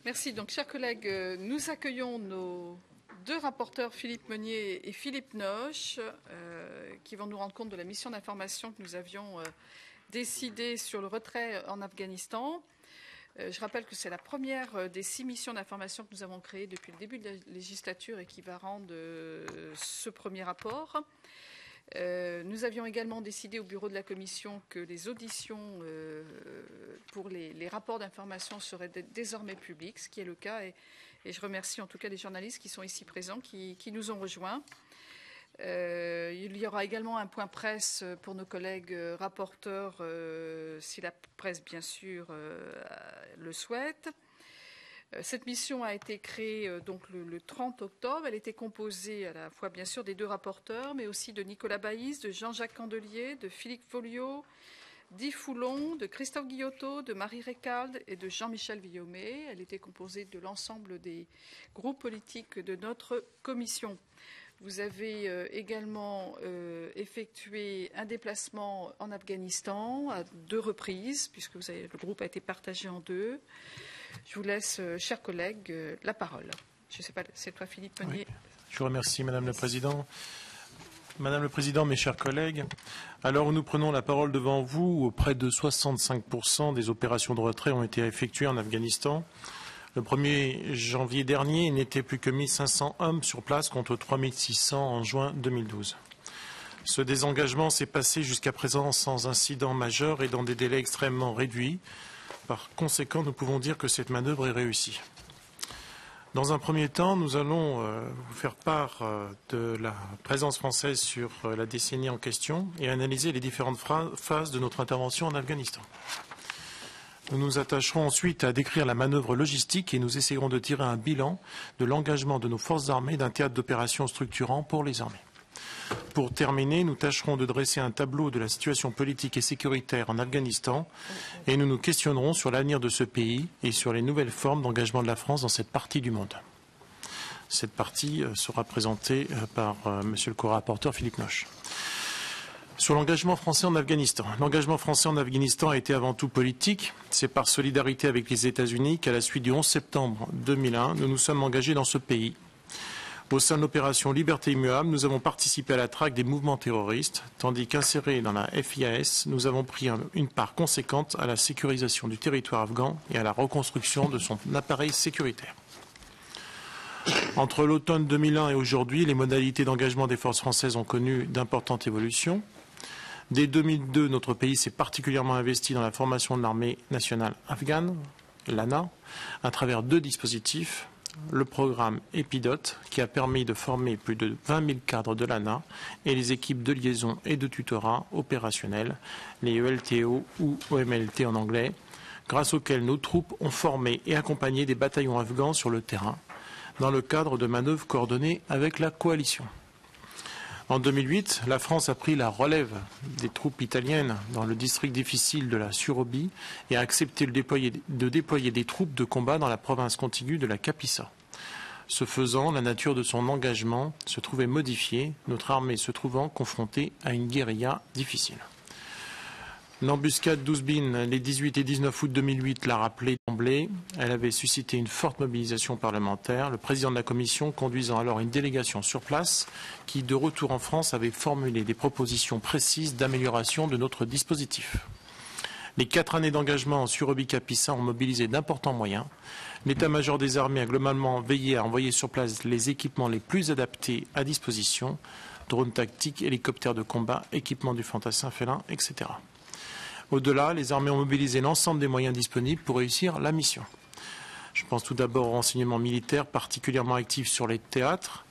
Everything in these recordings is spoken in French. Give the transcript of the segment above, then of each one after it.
Merci. Donc, chers collègues, nous accueillons nos deux rapporteurs, Philippe Meunier et Philippe Noche, qui vont nous rendre compte de la mission d'information que nous avions décidée sur le retrait en Afghanistan. Je rappelle que c'est la première des 6 missions d'information que nous avons créées depuis le début de la législature et qui va rendre ce premier rapport. Nous avions également décidé au bureau de la commission que les auditions pour les rapports d'information seraient désormais publiques, ce qui est le cas. Et je remercie en tout cas les journalistes qui sont ici présents, qui nous ont rejoints. Il y aura également un point presse pour nos collègues rapporteurs, si la presse, bien sûr, le souhaite. Cette mission a été créée donc le 30 octobre. Elle était composée à la fois, bien sûr, des deux rapporteurs, mais aussi de Nicolas Baïs, de Jean-Jacques Candelier, de Philippe Folliot, d'Yves Foulon, de Christophe Guillotot, de Marie Récalde et de Jean-Michel Villaumet. Elle était composée de l'ensemble des groupes politiques de notre commission. Vous avez également effectué un déplacement en Afghanistan à 2 reprises, puisque le groupe a été partagé en 2. Je vous laisse, chers collègues, la parole. Je ne sais pas, c'est toi, Philippe Meunier. Oui. Je vous remercie, Madame le Président. Madame le Président, mes chers collègues, à l'heure où nous prenons la parole devant vous, où près de 65% des opérations de retrait ont été effectuées en Afghanistan. Le 1er janvier dernier, il n'était plus que 1500 hommes sur place contre 3600 en juin 2012. Ce désengagement s'est passé jusqu'à présent sans incident majeur et dans des délais extrêmement réduits. Par conséquent, nous pouvons dire que cette manœuvre est réussie. Dans un premier temps, nous allons vous faire part de la présence française sur la décennie en question et analyser les différentes phases de notre intervention en Afghanistan. Nous nous attacherons ensuite à décrire la manœuvre logistique et nous essayerons de tirer un bilan de l'engagement de nos forces armées d'un théâtre d'opération structurant pour les armées. Pour terminer, nous tâcherons de dresser un tableau de la situation politique et sécuritaire en Afghanistan et nous nous questionnerons sur l'avenir de ce pays et sur les nouvelles formes d'engagement de la France dans cette partie du monde. Cette partie sera présentée par Monsieur le co-rapporteur Philippe Noche. Sur l'engagement français en Afghanistan. L'engagement français en Afghanistan a été avant tout politique. C'est par solidarité avec les États-Unis qu'à la suite du 11 septembre 2001, nous nous sommes engagés dans ce pays. Au sein de l'opération Liberté immuable, nous avons participé à la traque des mouvements terroristes, tandis qu'insérés dans la FIAS, nous avons pris une part conséquente à la sécurisation du territoire afghan et à la reconstruction de son appareil sécuritaire. Entre l'automne 2001 et aujourd'hui, les modalités d'engagement des forces françaises ont connu d'importantes évolutions. Dès 2002, notre pays s'est particulièrement investi dans la formation de l'armée nationale afghane, l'ANA, à travers 2 dispositifs. Le programme EPIDOT, qui a permis de former plus de 20 000 cadres de l'ANA, et les équipes de liaison et de tutorat opérationnels, les ELTO ou OMLT en anglais, grâce auxquels nos troupes ont formé et accompagné des bataillons afghans sur le terrain, dans le cadre de manœuvres coordonnées avec la coalition. En 2008, la France a pris la relève des troupes italiennes dans le district difficile de la Surobie et a accepté de déployer des troupes de combat dans la province contiguë de la Kapisa. Ce faisant, la nature de son engagement se trouvait modifiée, notre armée se trouvant confrontée à une guérilla difficile. L'embuscade d'Ouzbin les 18 et 19 août 2008 l'a rappelé d'emblée. Elle avait suscité une forte mobilisation parlementaire. Le président de la commission conduisant alors une délégation sur place qui, de retour en France, avait formulé des propositions précises d'amélioration de notre dispositif. Les 4 années d'engagement en Surobie-Kapisa ont mobilisé d'importants moyens. L'état-major des armées a globalement veillé à envoyer sur place les équipements les plus adaptés à disposition, drones tactiques, hélicoptères de combat, équipements du fantassin félin, etc. Au-delà, les armées ont mobilisé l'ensemble des moyens disponibles pour réussir la mission. Je pense tout d'abord au renseignement militaire particulièrement actif sur les théâtres.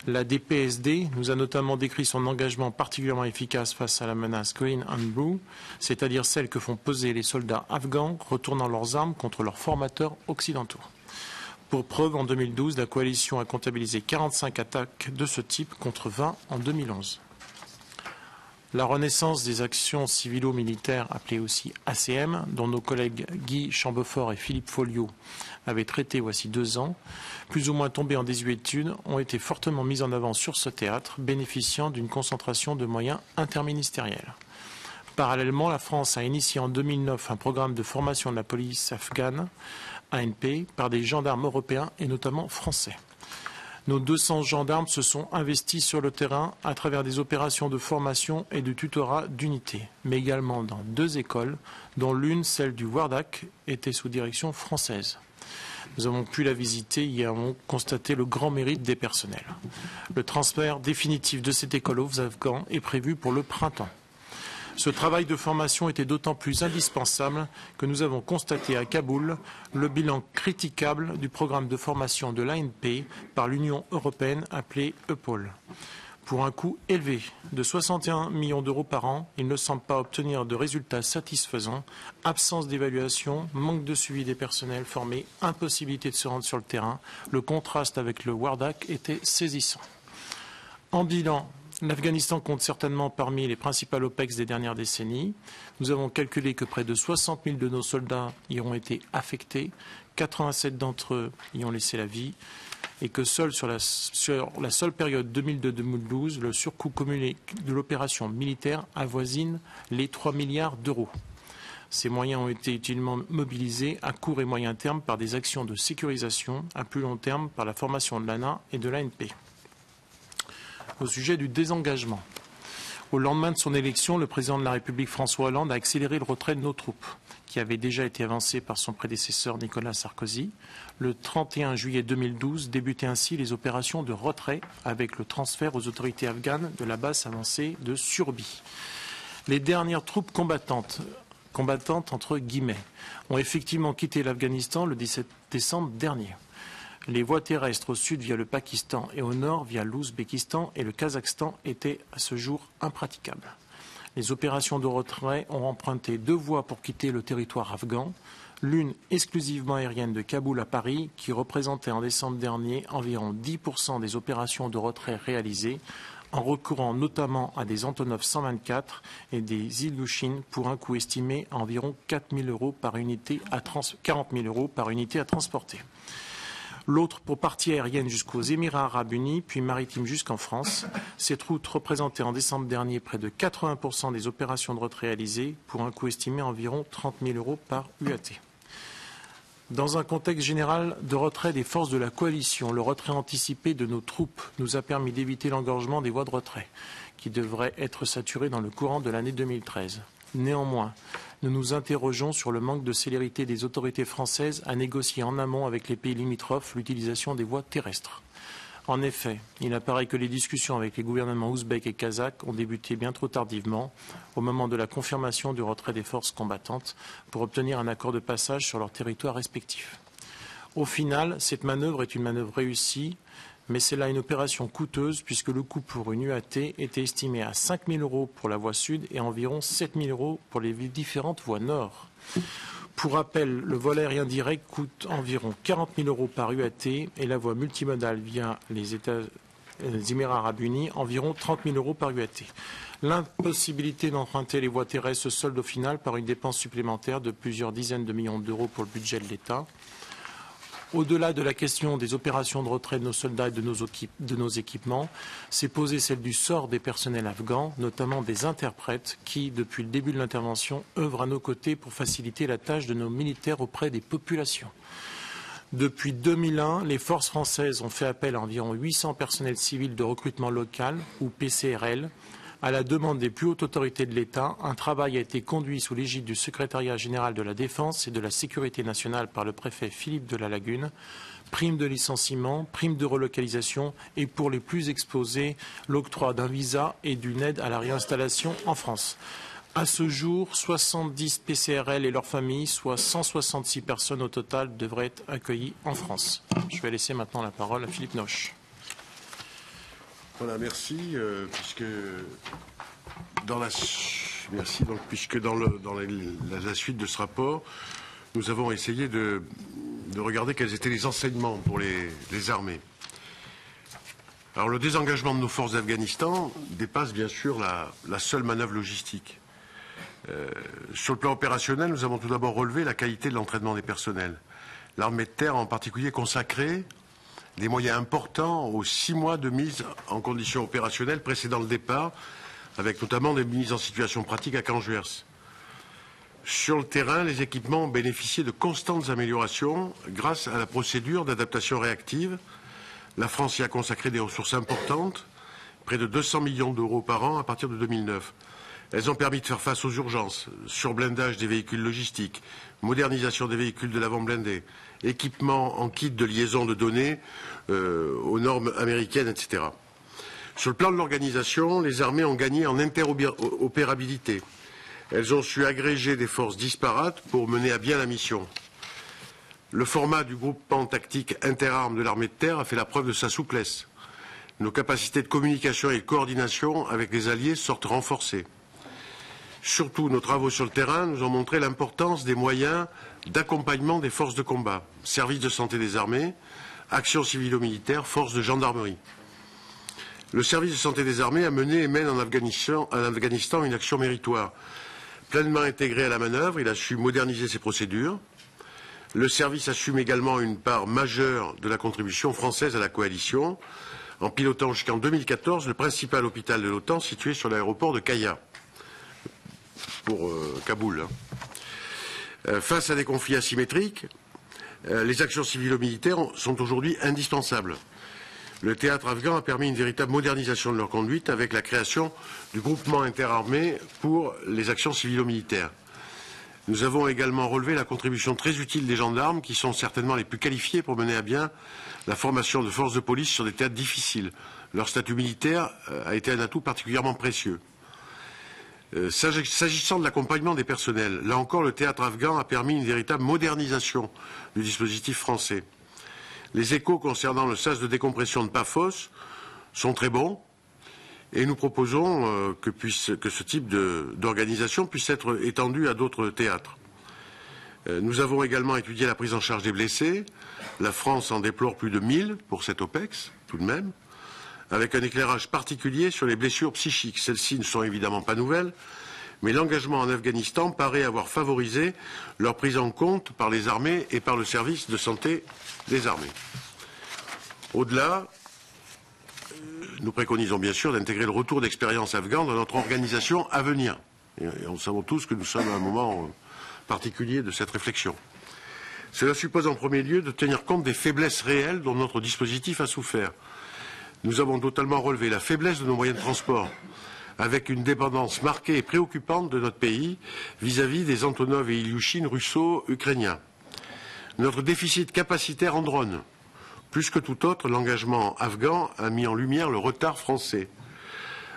La DPSD nous a notamment décrit son engagement particulièrement efficace face à la menace Green and Blue, c'est-à-dire celle que font peser les soldats afghans retournant leurs armes contre leurs formateurs occidentaux. Pour preuve, en 2012, la coalition a comptabilisé 45 attaques de ce type contre 20 en 2011. La renaissance des actions civilo-militaires, appelées aussi ACM, dont nos collègues Guy Chambefort et Philippe Folliot avaient traité voici 2 ans, plus ou moins tombées en désuétude, ont été fortement mises en avant sur ce théâtre, bénéficiant d'une concentration de moyens interministériels. Parallèlement, la France a initié en 2009 un programme de formation de la police afghane ANP par des gendarmes européens et notamment français. Nos 200 gendarmes se sont investis sur le terrain à travers des opérations de formation et de tutorat d'unités, mais également dans 2 écoles, dont l'une, celle du Wardak, était sous direction française. Nous avons pu la visiter et avons constaté le grand mérite des personnels. Le transfert définitif de cette école aux Afghans est prévu pour le printemps. Ce travail de formation était d'autant plus indispensable que nous avons constaté à Kaboul le bilan critiquable du programme de formation de l'ANP par l'Union européenne appelé EPOL. Pour un coût élevé de 61 millions d'euros par an, il ne semble pas obtenir de résultats satisfaisants. Absence d'évaluation, manque de suivi des personnels formés, impossibilité de se rendre sur le terrain. Le contraste avec le Wardak était saisissant. En bilan, l'Afghanistan compte certainement parmi les principales OPEX des dernières décennies. Nous avons calculé que près de 60 000 de nos soldats y ont été affectés, 87 d'entre eux y ont laissé la vie, et que sur la seule période 2002-2012, le surcoût cumulé de l'opération militaire avoisine les 3 milliards d'euros. Ces moyens ont été utilement mobilisés à court et moyen terme par des actions de sécurisation, à plus long terme par la formation de l'ANA et de l'ANP. Au sujet du désengagement. Au lendemain de son élection, le président de la République François Hollande a accéléré le retrait de nos troupes, qui avait déjà été avancé par son prédécesseur Nicolas Sarkozy. Le 31 juillet 2012 débutaient ainsi les opérations de retrait avec le transfert aux autorités afghanes de la base avancée de Surbi. Les dernières troupes combattantes entre guillemets, ont effectivement quitté l'Afghanistan le 17 décembre dernier. Les voies terrestres au sud via le Pakistan et au nord via l'Ouzbékistan et le Kazakhstan étaient à ce jour impraticables. Les opérations de retrait ont emprunté 2 voies pour quitter le territoire afghan, l'une exclusivement aérienne de Kaboul à Paris, qui représentait en décembre dernier environ 10% des opérations de retrait réalisées, en recourant notamment à des Antonov 124 et des Ilyushin pour un coût estimé à environ 40 000 € par unité à transporter. L'autre pour partie aérienne jusqu'aux Émirats arabes unis, puis maritime jusqu'en France. Cette route représentait en décembre dernier près de 80% des opérations de retrait réalisées pour un coût estimé à environ 30 000 € par UAT. Dans un contexte général de retrait des forces de la coalition, le retrait anticipé de nos troupes nous a permis d'éviter l'engorgement des voies de retrait, qui devraient être saturées dans le courant de l'année 2013. Néanmoins, nous nous interrogeons sur le manque de célérité des autorités françaises à négocier en amont avec les pays limitrophes l'utilisation des voies terrestres. En effet, il apparaît que les discussions avec les gouvernements ouzbeks et kazakhs ont débuté bien trop tardivement, au moment de la confirmation du retrait des forces combattantes, pour obtenir un accord de passage sur leurs territoires respectifs. Au final, cette manœuvre est une manœuvre réussie, mais c'est là une opération coûteuse puisque le coût pour une UAT était estimé à 5 000 € pour la voie sud et environ 7 000 € pour les différentes voies nord. Pour rappel, le vol aérien direct coûte environ 40 000 € par UAT et la voie multimodale via les Émirats arabes unis environ 30 000 € par UAT. L'impossibilité d'emprunter les voies terrestres se solde au final par une dépense supplémentaire de plusieurs dizaines de millions d'euros pour le budget de l'État. Au-delà de la question des opérations de retrait de nos soldats et de nos équipements, s'est posée celle du sort des personnels afghans, notamment des interprètes qui, depuis le début de l'intervention, œuvrent à nos côtés pour faciliter la tâche de nos militaires auprès des populations. Depuis 2001, les forces françaises ont fait appel à environ 800 personnels civils de recrutement local, ou PCRL. À la demande des plus hautes autorités de l'État, un travail a été conduit sous l'égide du Secrétariat général de la Défense et de la Sécurité nationale par le préfet Philippe de la Lagune. Prime de licenciement, prime de relocalisation et pour les plus exposés, l'octroi d'un visa et d'une aide à la réinstallation en France. À ce jour, 70 PCRL et leurs familles, soit 166 personnes au total, devraient être accueillies en France. Je vais laisser maintenant la parole à Philippe Noche. Voilà, merci. Puisque dans la suite de ce rapport, nous avons essayé de regarder quels étaient les enseignements pour les armées. Alors, le désengagement de nos forces d'Afghanistan dépasse bien sûr la seule manœuvre logistique. Sur le plan opérationnel, nous avons tout d'abord relevé la qualité de l'entraînement des personnels. L'armée de terre a en particulier consacré des moyens importants aux 6 mois de mise en conditions opérationnelles précédant le départ, avec notamment des mises en situation pratique à Canjuers. Sur le terrain, les équipements ont bénéficié de constantes améliorations grâce à la procédure d'adaptation réactive. La France y a consacré des ressources importantes, près de 200 millions d'euros par an à partir de 2009. Elles ont permis de faire face aux urgences, surblindage des véhicules logistiques, modernisation des véhicules de l'avant blindé, équipement en kit de liaison de données aux normes américaines, etc. Sur le plan de l'organisation, les armées ont gagné en interopérabilité. Elles ont su agréger des forces disparates pour mener à bien la mission. Le format du groupement tactique interarmes de l'armée de terre a fait la preuve de sa souplesse. Nos capacités de communication et de coordination avec les alliés sortent renforcées. Surtout, nos travaux sur le terrain nous ont montré l'importance des moyens d'accompagnement des forces de combat, services de santé des armées, actions civilo-militaires, forces de gendarmerie. Le service de santé des armées a mené et mène en Afghanistan une action méritoire. Pleinement intégré à la manœuvre, il a su moderniser ses procédures. Le service assume également une part majeure de la contribution française à la coalition, en pilotant jusqu'en 2014 le principal hôpital de l'OTAN situé sur l'aéroport de Kaya, pour Kaboul. Face à des conflits asymétriques, les actions civilo-militaires sont aujourd'hui indispensables. Le théâtre afghan a permis une véritable modernisation de leur conduite avec la création du groupement interarmé pour les actions civilo-militaires. Nous avons également relevé la contribution très utile des gendarmes qui sont certainement les plus qualifiés pour mener à bien la formation de forces de police sur des théâtres difficiles. Leur statut militaire a été un atout particulièrement précieux. S'agissant de l'accompagnement des personnels, là encore le théâtre afghan a permis une véritable modernisation du dispositif français. Les échos concernant le sas de décompression de Paphos sont très bons et nous proposons que ce type d'organisation puisse être étendu à d'autres théâtres. Nous avons également étudié la prise en charge des blessés. La France en déplore plus de 1000 pour cette OPEX, tout de même, avec un éclairage particulier sur les blessures psychiques. Celles-ci ne sont évidemment pas nouvelles, mais l'engagement en Afghanistan paraît avoir favorisé leur prise en compte par les armées et par le service de santé des armées. Au-delà, nous préconisons bien sûr d'intégrer le retour d'expérience afghane dans notre organisation à venir. Et nous savons tous que nous sommes à un moment particulier de cette réflexion. Cela suppose en premier lieu de tenir compte des faiblesses réelles dont notre dispositif a souffert. Nous avons totalement relevé la faiblesse de nos moyens de transport, avec une dépendance marquée et préoccupante de notre pays vis-à-vis des Antonov et Ilyushin russo-ukrainiens. Notre déficit capacitaire en drone. Plus que tout autre, l'engagement afghan a mis en lumière le retard français.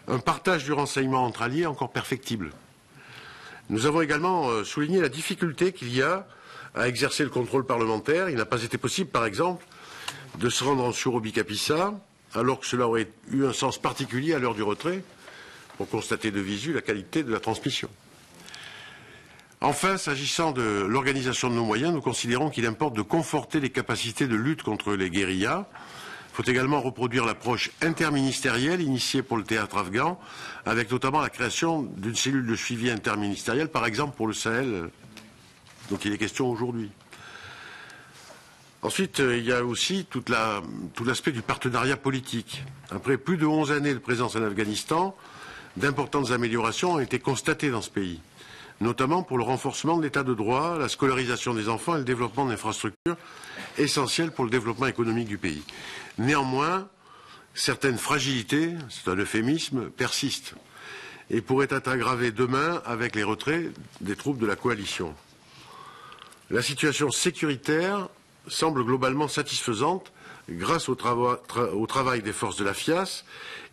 Un partage du renseignement entre alliés encore perfectible. Nous avons également souligné la difficulté qu'il y a à exercer le contrôle parlementaire. Il n'a pas été possible, par exemple, de se rendre en Surobi-Kapisa, alors que cela aurait eu un sens particulier à l'heure du retrait, pour constater de visu la qualité de la transmission. Enfin, s'agissant de l'organisation de nos moyens, nous considérons qu'il importe de conforter les capacités de lutte contre les guérillas. Il faut également reproduire l'approche interministérielle initiée pour le théâtre afghan, avec notamment la création d'une cellule de suivi interministérielle, par exemple pour le Sahel, dont il est question aujourd'hui. Ensuite, il y a aussi tout l'aspect du partenariat politique. Après plus de 11 années de présence en Afghanistan, d'importantes améliorations ont été constatées dans ce pays, notamment pour le renforcement de l'état de droit, la scolarisation des enfants et le développement d'infrastructures essentielles pour le développement économique du pays. Néanmoins, certaines fragilités, c'est un euphémisme, persistent et pourraient être aggravées demain avec les retraits des troupes de la coalition. La situation sécuritaire semble globalement satisfaisante grâce au travail des forces de la FIAS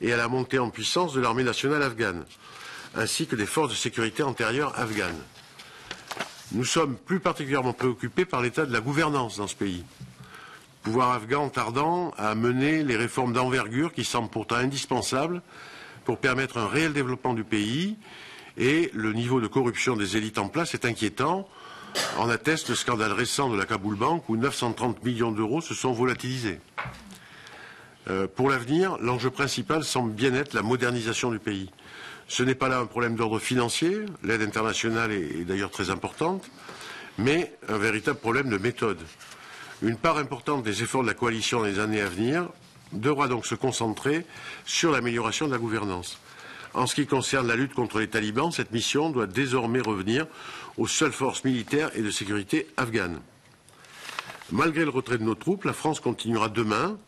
et à la montée en puissance de l'armée nationale afghane, ainsi que des forces de sécurité antérieures afghanes. Nous sommes plus particulièrement préoccupés par l'état de la gouvernance dans ce pays. Le pouvoir afghan tardant à mener les réformes d'envergure qui semblent pourtant indispensables pour permettre un réel développement du pays, et le niveau de corruption des élites en place est inquiétant. En atteste le scandale récent de la Kaboul Bank où 930 millions d'euros se sont volatilisés. Pour l'avenir, l'enjeu principal semble bien être la modernisation du pays. Ce n'est pas là un problème d'ordre financier, l'aide internationale est d'ailleurs très importante, mais un véritable problème de méthode. Une part importante des efforts de la coalition dans les années à venir devra donc se concentrer sur l'amélioration de la gouvernance. En ce qui concerne la lutte contre les talibans, cette mission doit désormais revenir aux seules forces militaires et de sécurité afghanes. Malgré le retrait de nos troupes, la France continuera demain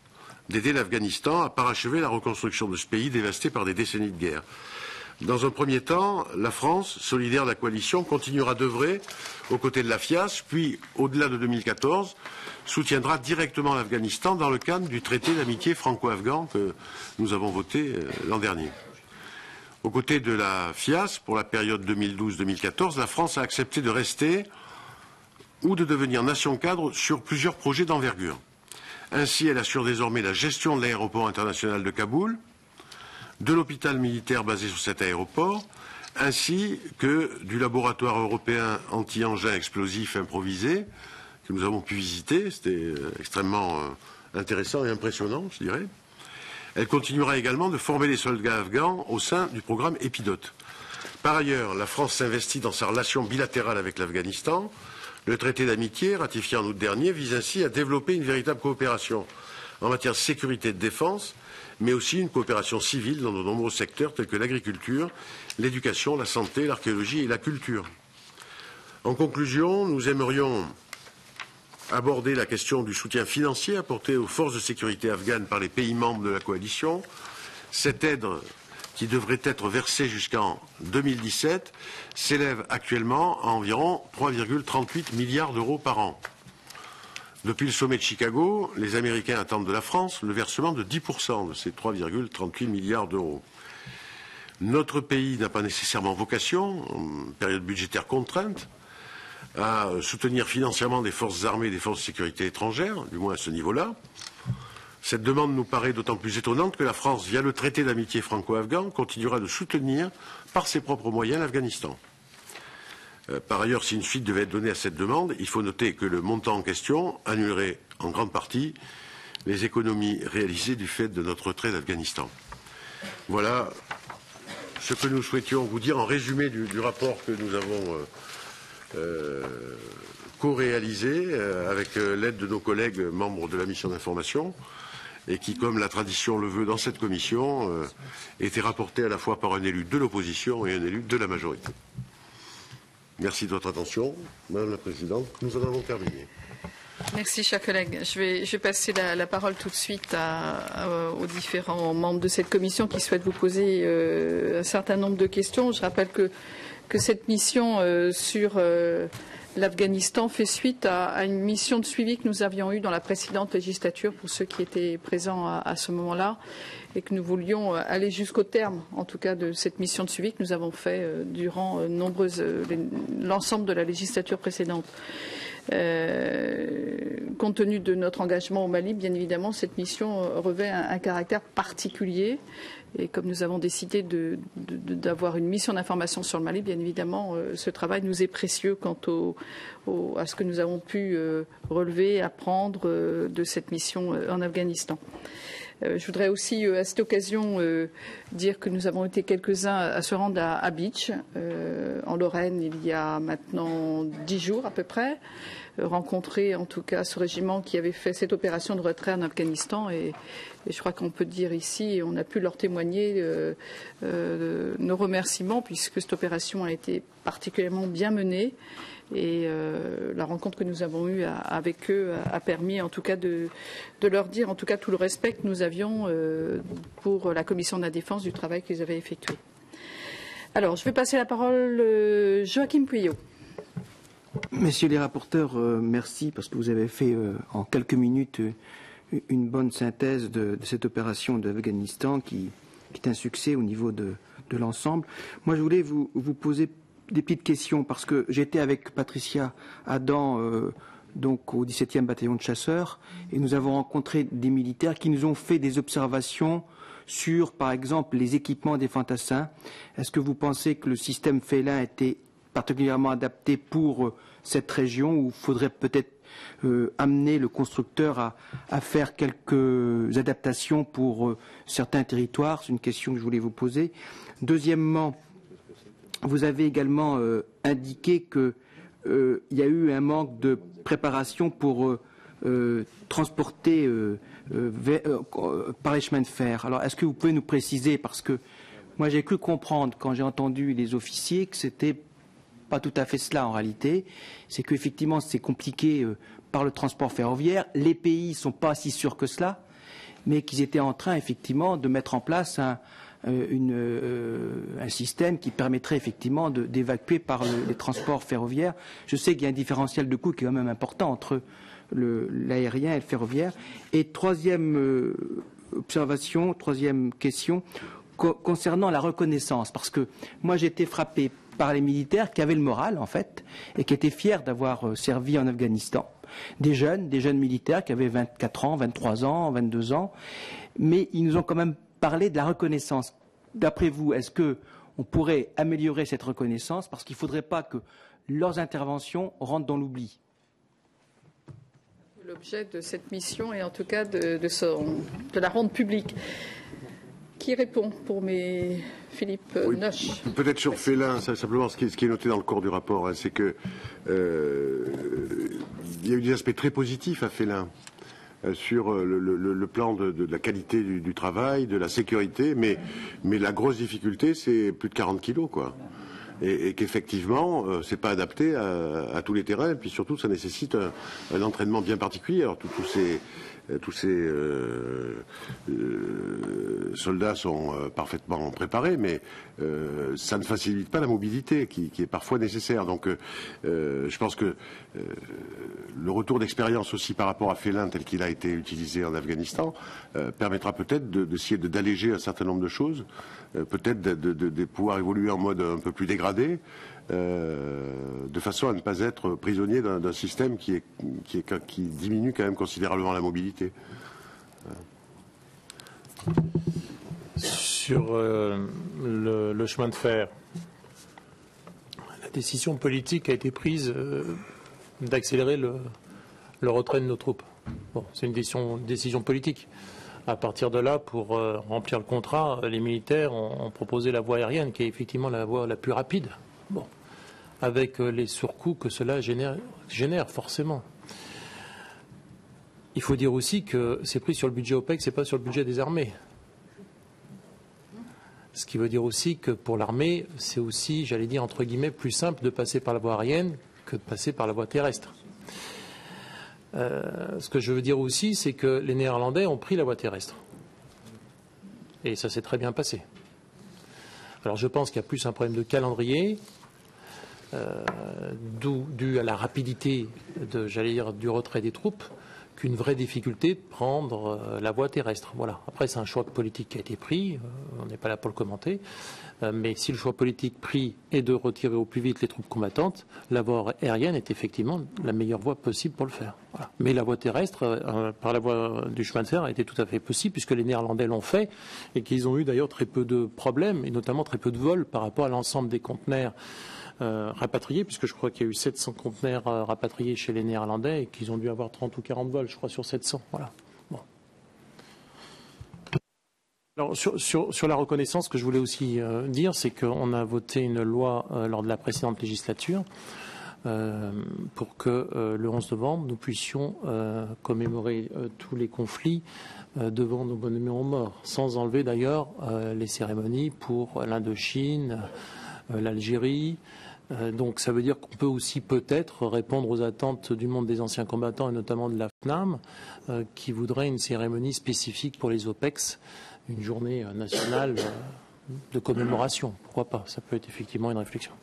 d'aider l'Afghanistan à parachever la reconstruction de ce pays dévasté par des décennies de guerre. Dans un premier temps, la France, solidaire de la coalition, continuera d'œuvrer aux côtés de la FIAS, puis, au-delà de 2014, soutiendra directement l'Afghanistan dans le cadre du traité d'amitié franco-afghan que nous avons voté l'an dernier. Aux côtés de la FIAS, pour la période 2012-2014, la France a accepté de rester ou de devenir nation cadre sur plusieurs projets d'envergure. Ainsi, elle assure désormais la gestion de l'aéroport international de Kaboul, de l'hôpital militaire basé sur cet aéroport, ainsi que du laboratoire européen anti-engins explosifs improvisés que nous avons pu visiter. C'était extrêmement intéressant et impressionnant, je dirais. Elle continuera également de former les soldats afghans au sein du programme Epidote. Par ailleurs, la France s'investit dans sa relation bilatérale avec l'Afghanistan. Le traité d'amitié, ratifié en août dernier, vise ainsi à développer une véritable coopération en matière de sécurité et de défense, mais aussi une coopération civile dans de nombreux secteurs tels que l'agriculture, l'éducation, la santé, l'archéologie et la culture. En conclusion, nous aimerions aborder la question du soutien financier apporté aux forces de sécurité afghanes par les pays membres de la coalition. Cette aide, qui devrait être versée jusqu'en 2017, s'élève actuellement à environ 3,38 milliards d'euros par an. Depuis le sommet de Chicago, les Américains attendent de la France le versement de 10% de ces 3,38 milliards d'euros. Notre pays n'a pas nécessairement vocation, en période budgétaire contrainte, à soutenir financièrement des forces armées et des forces de sécurité étrangères, du moins à ce niveau-là. Cette demande nous paraît d'autant plus étonnante que la France, via le traité d'amitié franco-afghan, continuera de soutenir par ses propres moyens l'Afghanistan. Par ailleurs, si une suite devait être donnée à cette demande, il faut noter que le montant en question annulerait en grande partie les économies réalisées du fait de notre retrait d'Afghanistan. Voilà ce que nous souhaitions vous dire en résumé du rapport que nous avons co-réalisé avec l'aide de nos collègues membres de la mission d'information et qui, comme la tradition le veut dans cette commission, était rapporté à la fois par un élu de l'opposition et un élu de la majorité. Merci de votre attention, Madame la Présidente. Nous en avons terminé. Merci, chers collègues. Je vais passer la parole tout de suite aux différents membres de cette commission qui souhaitent vous poser un certain nombre de questions. Je rappelle que cette mission sur l'Afghanistan fait suite à une mission de suivi que nous avions eue dans la précédente législature, pour ceux qui étaient présents à ce moment-là, et que nous voulions aller jusqu'au terme, en tout cas, de cette mission de suivi que nous avons fait durant l'ensemble de la législature précédente. Compte tenu de notre engagement au Mali, bien évidemment, cette mission revêt un caractère particulier. Et comme nous avons décidé d'avoir une mission d'information sur le Mali, bien évidemment, ce travail nous est précieux quant à ce que nous avons pu relever, apprendre de cette mission en Afghanistan. Je voudrais aussi, à cette occasion, dire que nous avons été quelques-uns à se rendre à Bitche, en Lorraine, il y a maintenant 10 jours à peu près, rencontrer en tout cas ce régiment qui avait fait cette opération de retrait en Afghanistan. Et je crois qu'on peut dire ici, et on a pu leur témoigner nos remerciements, puisque cette opération a été particulièrement bien menée. Et la rencontre que nous avons eue avec eux a permis en tout cas de leur dire en tout cas tout le respect que nous avions pour la Commission de la Défense du travail qu'ils avaient effectué. Alors, je vais passer la parole à Joachim Pueyo. Messieurs les rapporteurs, merci parce que vous avez fait en quelques minutes une bonne synthèse de cette opération d'Afghanistan qui est un succès au niveau de l'ensemble. Moi, je voulais vous poser des petites questions parce que j'étais avec Patricia Adam donc au 17e bataillon de chasseurs et nous avons rencontré des militaires qui nous ont fait des observations sur, par exemple, les équipements des fantassins. Est-ce que vous pensez que le système félin était particulièrement adapté pour cette région ou faudrait peut-être amener le constructeur à faire quelques adaptations pour certains territoires? C'est une question que je voulais vous poser. Deuxièmement, vous avez également indiqué qu'il y a eu un manque de préparation pour transporter par les chemins de fer. Alors, est-ce que vous pouvez nous préciser, parce que Moi, j'ai cru comprendre, quand j'ai entendu les officiers, que c'était pas tout à fait cela en réalité. C'est qu'effectivement, c'est compliqué par le transport ferroviaire. Les pays ne sont pas si sûrs que cela, mais qu'ils étaient en train, effectivement, de mettre en place un système qui permettrait effectivement d'évacuer par les transports ferroviaires. Je sais qu'il y a un différentiel de coût qui est quand même important entre l'aérien et le ferroviaire. Et troisième observation, troisième question, concernant la reconnaissance, parce que moi j'ai été frappé par les militaires qui avaient le moral en fait et qui étaient fiers d'avoir servi en Afghanistan. Des jeunes militaires qui avaient 24 ans, 23 ans, 22 ans, mais ils nous ont quand même parlé de la reconnaissance. D'après vous, est-ce qu'on pourrait améliorer cette reconnaissance parce qu'il ne faudrait pas que leurs interventions rentrent dans l'oubli? L'objet de cette mission est en tout cas de la rendre publique. Qui répond pour mes Philippe Noche? Peut-être sur Félin, simplement ce qui est noté dans le corps du rapport, hein, c'est que il y a eu des aspects très positifs à Félin sur le plan de la qualité du travail, de la sécurité, mais la grosse difficulté, c'est plus de 40 kilos, quoi. Et qu'effectivement, c'est pas adapté à tous les terrains, et puis surtout, ça nécessite un entraînement bien particulier. Alors tous ces soldats sont parfaitement préparés, mais ça ne facilite pas la mobilité qui est parfois nécessaire. Donc je pense que le retour d'expérience aussi par rapport à Félin tel qu'il a été utilisé en Afghanistan permettra peut-être d'essayer d'alléger un certain nombre de choses, peut-être de pouvoir évoluer en mode un peu plus dégradé, de façon à ne pas être prisonnier d'un système qui diminue quand même considérablement la mobilité. Sur le chemin de fer, la décision politique a été prise d'accélérer le retrait de nos troupes. Bon, c'est une décision politique. À partir de là, pour remplir le contrat, les militaires ont proposé la voie aérienne, qui est effectivement la voie la plus rapide. Bon, avec les surcoûts que cela génère forcément. Il faut dire aussi que c'est pris sur le budget OPEX, c'est pas sur le budget des armées. Ce qui veut dire aussi que pour l'armée, c'est aussi, j'allais dire entre guillemets, plus simple de passer par la voie aérienne que de passer par la voie terrestre. Ce que je veux dire aussi, c'est que les Néerlandais ont pris la voie terrestre. Et ça s'est très bien passé. Alors je pense qu'il y a plus un problème de calendrier, dû à la rapidité du retrait des troupes, qu'une vraie difficulté de prendre la voie terrestre. Voilà. Après, c'est un choix politique qui a été pris, on n'est pas là pour le commenter, mais si le choix politique pris est de retirer au plus vite les troupes combattantes, la voie aérienne est effectivement la meilleure voie possible pour le faire. Voilà. Mais la voie terrestre, par la voie du chemin de fer, a été tout à fait possible, puisque les Néerlandais l'ont fait, et qu'ils ont eu d'ailleurs très peu de problèmes, et notamment très peu de vols par rapport à l'ensemble des conteneurs rapatriés, puisque je crois qu'il y a eu 700 conteneurs rapatriés chez les Néerlandais et qu'ils ont dû avoir 30 ou 40 vols, je crois, sur 700. Voilà. Bon. Alors, sur la reconnaissance, ce que je voulais aussi dire, c'est qu'on a voté une loi lors de la précédente législature pour que le 11 novembre, nous puissions commémorer tous les conflits devant nos monuments aux morts, sans enlever d'ailleurs les cérémonies pour l'Indochine, l'Algérie. Donc ça veut dire qu'on peut aussi peut-être répondre aux attentes du monde des anciens combattants et notamment de la FNAM qui voudrait une cérémonie spécifique pour les OPEX, une journée nationale de commémoration. Pourquoi pas? Ça peut être effectivement une réflexion.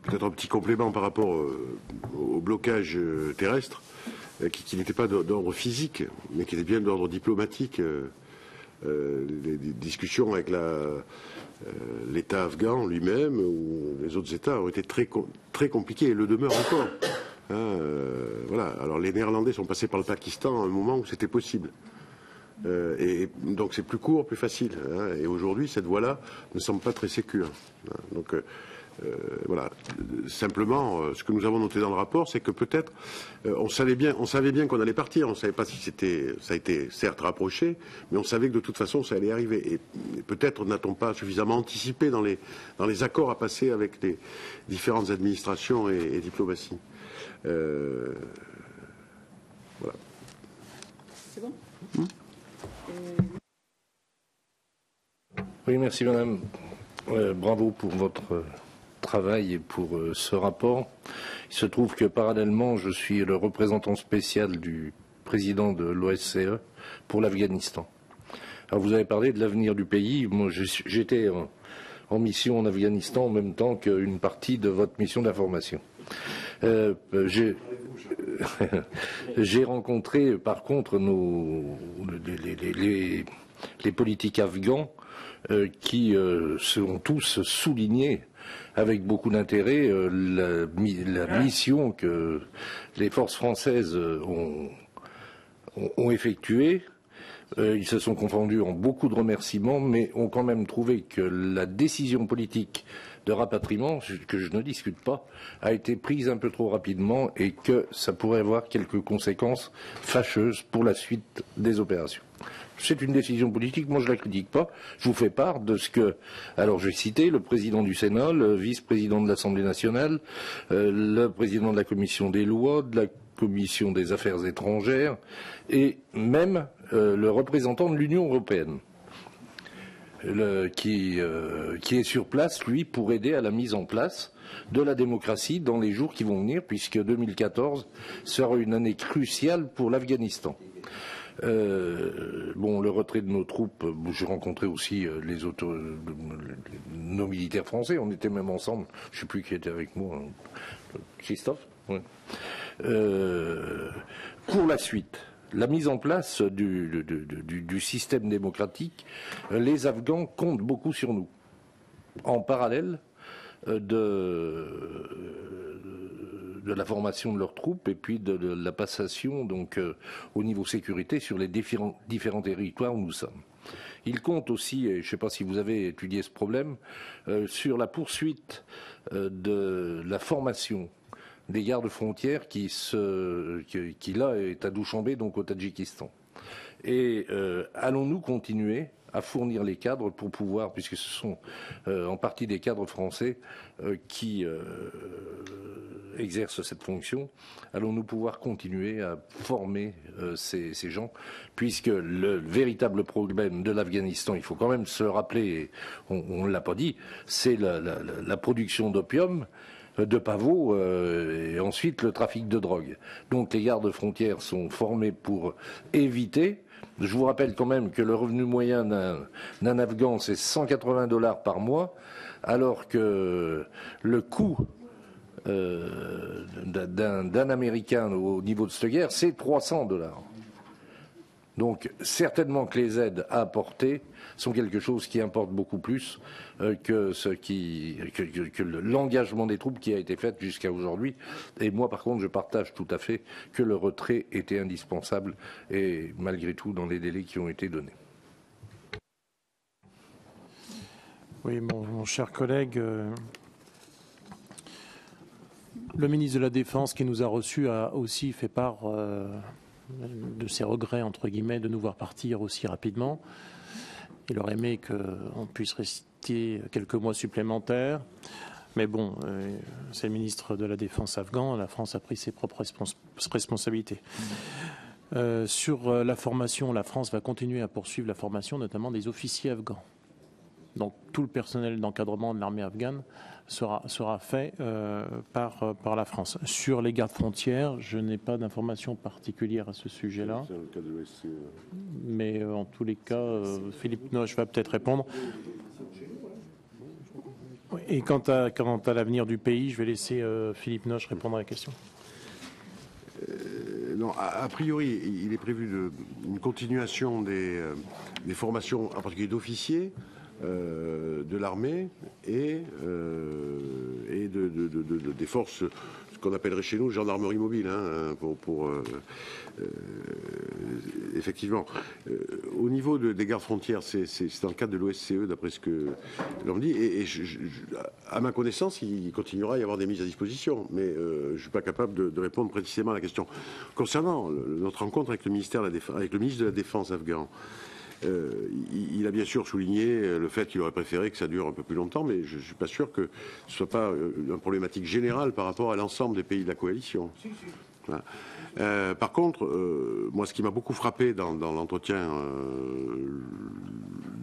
Peut-être un petit complément par rapport au blocage terrestre qui n'était pas d'ordre physique mais qui était bien d'ordre diplomatique. Les discussions avec l'État afghan lui-même ou les autres États ont été très compliquées et le demeurent encore. Voilà. Alors les Néerlandais sont passés par le Pakistan à un moment où c'était possible. Et donc c'est plus court, plus facile. Et aujourd'hui, cette voie-là ne semble pas très sécure. Donc voilà. Simplement, ce que nous avons noté dans le rapport, c'est que peut-être on savait bien qu'on allait partir. On ne savait pas si ça a été certes rapproché, mais on savait que de toute façon ça allait arriver. Et peut-être n'a-t-on pas suffisamment anticipé dans les accords à passer avec les différentes administrations et diplomaties. Voilà. C'est bon. Oui. Oui, merci madame. Bravo pour votre travail et pour ce rapport. Il se trouve que parallèlement, je suis le représentant spécial du président de l'OSCE pour l'Afghanistan. Alors vous avez parlé de l'avenir du pays. Moi, j'étais en mission en Afghanistan en même temps qu'une partie de votre mission d'information. J'ai rencontré par contre les politiques afghans qui ont tous souligné avec beaucoup d'intérêt la mission que les forces françaises ont effectuée. Ils se sont confondus en beaucoup de remerciements, mais ont quand même trouvé que la décision politique de rapatriement, que je ne discute pas, a été prise un peu trop rapidement et que ça pourrait avoir quelques conséquences fâcheuses pour la suite des opérations. C'est une décision politique, moi je ne la critique pas. Je vous fais part de ce que, alors je vais citer le président du Sénat, le vice-président de l'Assemblée nationale, le président de la Commission des lois, de la Commission des affaires étrangères et même le représentant de l'Union européenne qui est sur place, lui, pour aider à la mise en place de la démocratie dans les jours qui vont venir, puisque 2014 sera une année cruciale pour l'Afghanistan. Le retrait de nos troupes, j'ai rencontré aussi nos militaires français, on était même ensemble, je ne sais plus qui était avec moi, Christophe. Ouais. Pour la suite, la mise en place du système démocratique, les Afghans comptent beaucoup sur nous. En parallèle de la formation de leurs troupes et puis de la passation donc au niveau sécurité sur les différents territoires où nous sommes. Ils comptent aussi, et je ne sais pas si vous avez étudié ce problème, sur la poursuite de la formation des gardes frontières qui là est à Douchambé, donc au Tadjikistan. Et allons-nous continuer à fournir les cadres pour pouvoir, puisque ce sont en partie des cadres français qui exercent cette fonction, allons-nous pouvoir continuer à former ces gens, puisque le véritable problème de l'Afghanistan, il faut quand même se rappeler, et on ne l'a pas dit, c'est la production d'opium, de pavots et ensuite le trafic de drogue. Donc les gardes frontières sont formés pour éviter. Je vous rappelle quand même que le revenu moyen d'un Afghan, c'est $180 par mois, alors que le coût d'un Américain au niveau de cette guerre, c'est $300. Donc certainement que les aides à apporter sont quelque chose qui importe beaucoup plus que l'engagement des troupes qui a été fait jusqu'à aujourd'hui. Et moi, par contre, je partage tout à fait que le retrait était indispensable et malgré tout dans les délais qui ont été donnés. Oui, mon cher collègue, le ministre de la Défense qui nous a reçus a aussi fait part de ses regrets, entre guillemets, de nous voir partir aussi rapidement. Il aurait aimé qu'on puisse rester quelques mois supplémentaires. Mais bon, c'est le ministre de la Défense afghan. La France a pris ses propres responsabilités. Sur la formation, la France va continuer à poursuivre la formation, notamment des officiers afghans. Donc tout le personnel d'encadrement de l'armée afghane sera fait par la France. Sur les gardes frontières, je n'ai pas d'informations particulières à ce sujet-là. Mais en tous les cas, Philippe Noche va peut-être répondre. Et quant à l'avenir du pays, je vais laisser Philippe Noche répondre à la question. Non, a priori, il est prévu une continuation des formations, en particulier d'officiers, de l'armée et des forces, ce qu'on appellerait chez nous gendarmerie mobile, effectivement. Au niveau des gardes frontières, c'est dans le cadre de l'OSCE, d'après ce que l'on me dit, et à ma connaissance, il continuera à y avoir des mises à disposition, mais je ne suis pas capable de répondre précisément à la question. Concernant notre rencontre avec le ministre de la Défense afghan, il a bien sûr souligné le fait qu'il aurait préféré que ça dure un peu plus longtemps, mais je ne suis pas sûr que ce ne soit pas une problématique générale par rapport à l'ensemble des pays de la coalition. Voilà. Par contre, moi, ce qui m'a beaucoup frappé dans l'entretien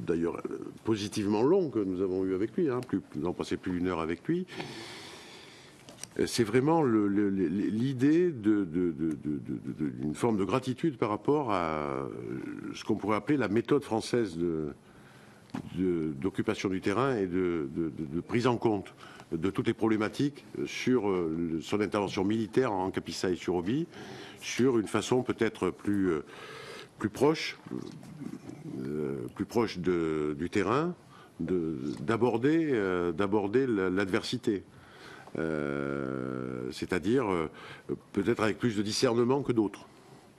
d'ailleurs positivement long que nous avons eu avec lui, hein, nous avons passé plus d'une heure avec lui. C'est vraiment l'idée d'une forme de gratitude par rapport à ce qu'on pourrait appeler la méthode française d'occupation du terrain et de prise en compte de toutes les problématiques sur son intervention militaire en Kapisaï-sur-Obi, sur une façon peut-être plus proche du terrain, d'aborder l'adversité. C'est-à-dire peut-être avec plus de discernement que d'autres.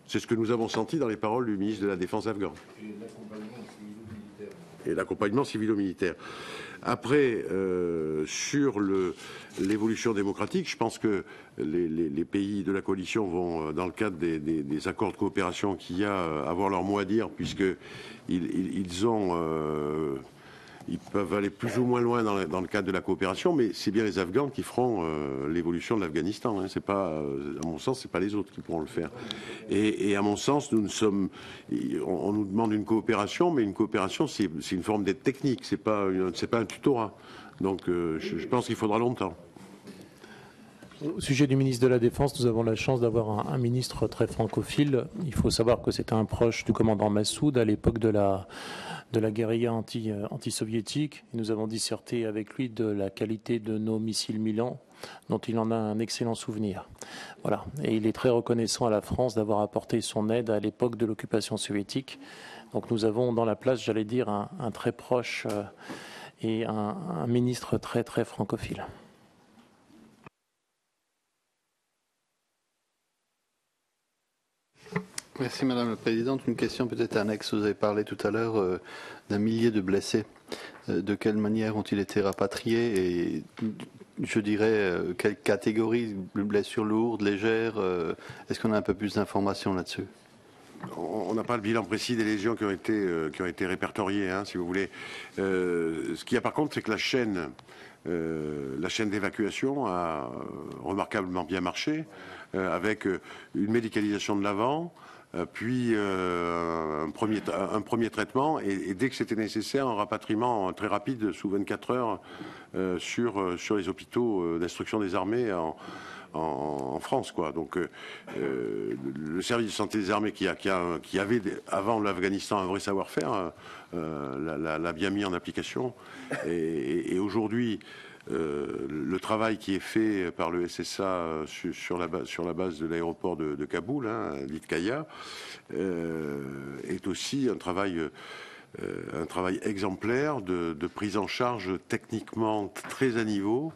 C'est ce que nous avons senti dans les paroles du ministre de la Défense afghan. Et l'accompagnement civilo-militaire. Après, sur l'évolution démocratique, je pense que les pays de la coalition vont, dans le cadre des accords de coopération qu'il y a, avoir leur mot à dire, puisqu'ils peuvent aller plus ou moins loin dans le cadre de la coopération, mais c'est bien les Afghans qui feront l'évolution de l'Afghanistan. Hein. C'est pas, à mon sens, c'est pas les autres qui pourront le faire. Et à mon sens, on nous demande une coopération, mais une coopération, c'est une forme d'aide technique. C'est pas un tutorat. Donc, je pense qu'il faudra longtemps. Au sujet du ministre de la Défense, nous avons la chance d'avoir un ministre très francophile. Il faut savoir que c'était un proche du commandant Massoud à l'époque de la guérilla anti-soviétique. Nous avons disserté avec lui de la qualité de nos missiles Milan, dont il en a un excellent souvenir. Voilà. Et il est très reconnaissant à la France d'avoir apporté son aide à l'époque de l'occupation soviétique. Donc nous avons dans la place, j'allais dire, un très proche et un ministre très très francophile. Merci Madame la Présidente. Une question peut-être annexe. Vous avez parlé tout à l'heure d'un millier de blessés. De quelle manière ont-ils été rapatriés et je dirais quelle catégorie de blessures lourdes, légères? Est-ce qu'on a un peu plus d'informations là-dessus? On n'a pas le bilan précis des lésions qui ont été répertoriées, hein, si vous voulez. Ce qu'il y a par contre, c'est que la chaîne d'évacuation a remarquablement bien marché, avec une médicalisation de l'avant, puis un premier traitement, et dès que c'était nécessaire, un rapatriement très rapide, sous 24 heures, sur les hôpitaux d'instruction des armées en France, quoi. Donc, le service de santé des armées qui avait avant l'Afghanistan un vrai savoir-faire, l'a bien mis en application. Et aujourd'hui, le travail qui est fait par le SSA sur la base de l'aéroport de Kaboul, hein, l'Itkaya, est aussi un travail exemplaire de prise en charge techniquement très à niveau,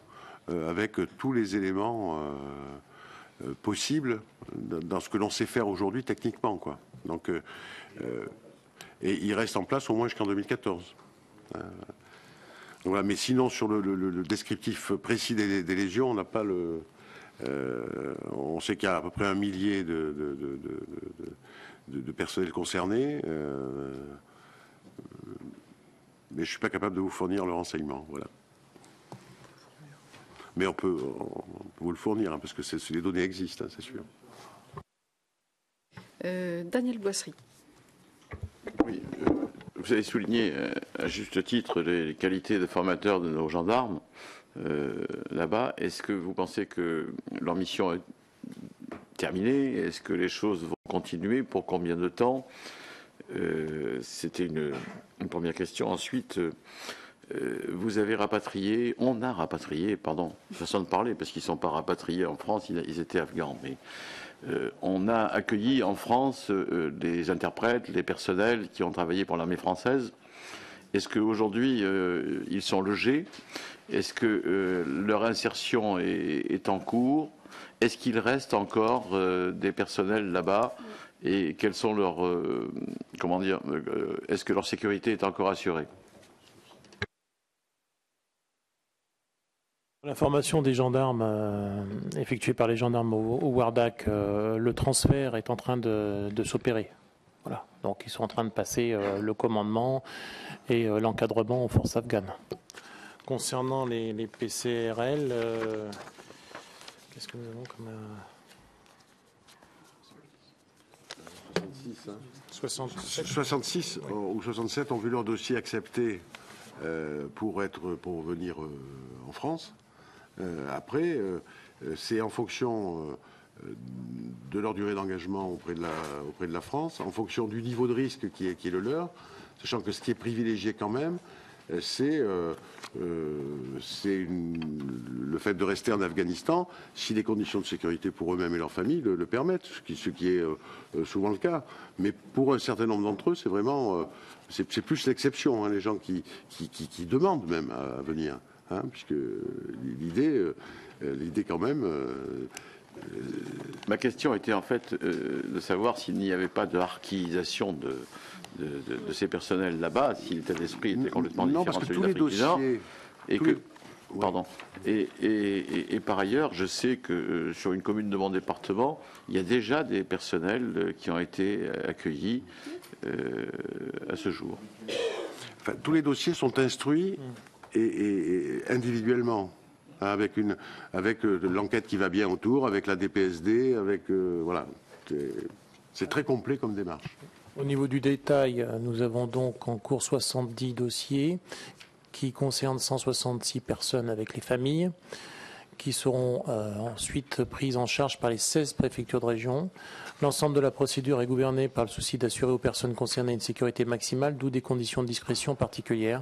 avec tous les éléments possibles dans ce que l'on sait faire aujourd'hui techniquement, quoi. Donc, et il reste en place au moins jusqu'en 2014. Voilà, mais sinon, sur le descriptif précis des légions, on n'a pas le. On sait qu'il y a à peu près 1 millier de personnel concernés, mais je ne suis pas capable de vous fournir le renseignement. Voilà. Mais on peut vous le fournir, hein, parce que les données existent, hein, c'est sûr. Daniel Boisserie. Oui, vous avez souligné à juste titre les qualités de formateurs de nos gendarmes là-bas. Est-ce que vous pensez que leur mission est terminée? Est-ce que les choses vont continuer? Pour combien de temps? C'était une première question. Ensuite, on a rapatrié, façon de parler, parce qu'ils ne sont pas rapatriés en France, ils étaient afghans, mais on a accueilli en France des interprètes, les personnels qui ont travaillé pour l'armée française. Est-ce qu'aujourd'hui, ils sont logés? Est-ce que leur insertion est en cours? Est-ce qu'il reste encore des personnels là-bas? Et quels sont leurs... est-ce que leur sécurité est encore assurée? La formation des gendarmes effectuée par les gendarmes au Wardak, le transfert est en train de s'opérer. Voilà. Donc ils sont en train de passer le commandement et l'encadrement aux forces afghanes. Concernant les PCRL, qu'est-ce que nous avons comme... 66. 66 ou 67 ont vu leur dossier accepté pour venir en France. Après, c'est en fonction de leur durée d'engagement auprès de la France, en fonction du niveau de risque qui est le leur, sachant que ce qui est privilégié quand même, c'est le fait de rester en Afghanistan si les conditions de sécurité pour eux-mêmes et leur famille le permettent, ce qui est souvent le cas. Mais pour un certain nombre d'entre eux, c'est vraiment c'est plus l'exception, hein, les gens qui demandent même à venir, hein, puisque l'idée quand même. Ma question était en fait de savoir s'il n'y avait pas de harkisation de ces personnels là-bas, si l'état d'esprit était complètement différent parce que de celui tous les d'Afrique du Nord, dossiers, et que, pardon, et par ailleurs, je sais que sur une commune de mon département, il y a déjà des personnels qui ont été accueillis à ce jour. Enfin, tous les dossiers sont instruits et individuellement. Avec l'enquête qui va bien autour, avec la DPSD, voilà, c'est très complet comme démarche. Au niveau du détail, nous avons donc en cours 70 dossiers qui concernent 166 personnes avec les familles, qui seront ensuite prises en charge par les 16 préfectures de région. L'ensemble de la procédure est gouverné par le souci d'assurer aux personnes concernées une sécurité maximale, d'où des conditions de discrétion particulières.